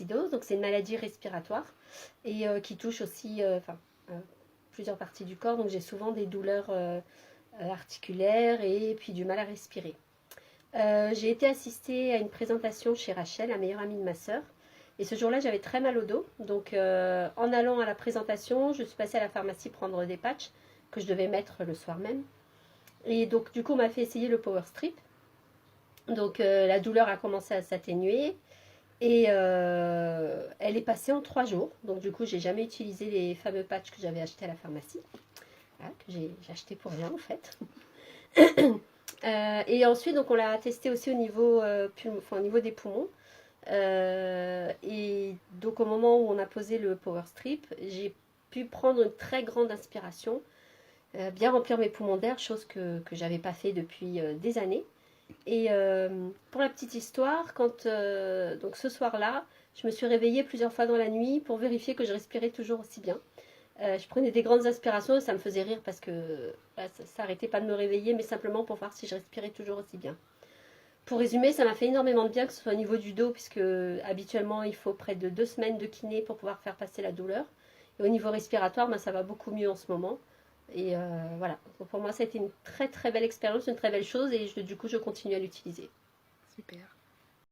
donc c'est une maladie respiratoire et qui touche aussi plusieurs parties du corps. Donc j'ai souvent des douleurs articulaires et puis du mal à respirer. J'ai été assistée à une présentation chez Rachel, la meilleure amie de ma sœur. Et ce jour-là, j'avais très mal au dos. Donc en allant à la présentation, je suis passée à la pharmacie prendre des patchs que je devais mettre le soir même. Et donc du coup, on m'a fait essayer le Power Strip. Donc la douleur a commencé à s'atténuer. Et elle est passée en 3 jours. Donc du coup, j'ai jamais utilisé les fameux patchs que j'avais achetés à la pharmacie. Voilà, que j'ai acheté pour rien en fait. Et ensuite, donc, on l'a testé aussi au niveau, au niveau des poumons. Et donc au moment où on a posé le Power Strip, j'ai pu prendre une très grande inspiration, bien remplir mes poumons d'air, chose que j'avais pas fait depuis des années. Et pour la petite histoire, donc ce soir-là, je me suis réveillée plusieurs fois dans la nuit pour vérifier que je respirais toujours aussi bien. Je prenais des grandes inspirations et ça me faisait rire parce que ça n'arrêtait pas de me réveiller, mais simplement pour voir si je respirais toujours aussi bien. Pour résumer, ça m'a fait énormément de bien, que ce soit au niveau du dos, puisque habituellement il faut près de 2 semaines de kiné pour pouvoir faire passer la douleur. Et au niveau respiratoire, ça va beaucoup mieux en ce moment. Et voilà, donc pour moi ça a été une très très belle expérience, une très belle chose et du coup je continue à l'utiliser. Super.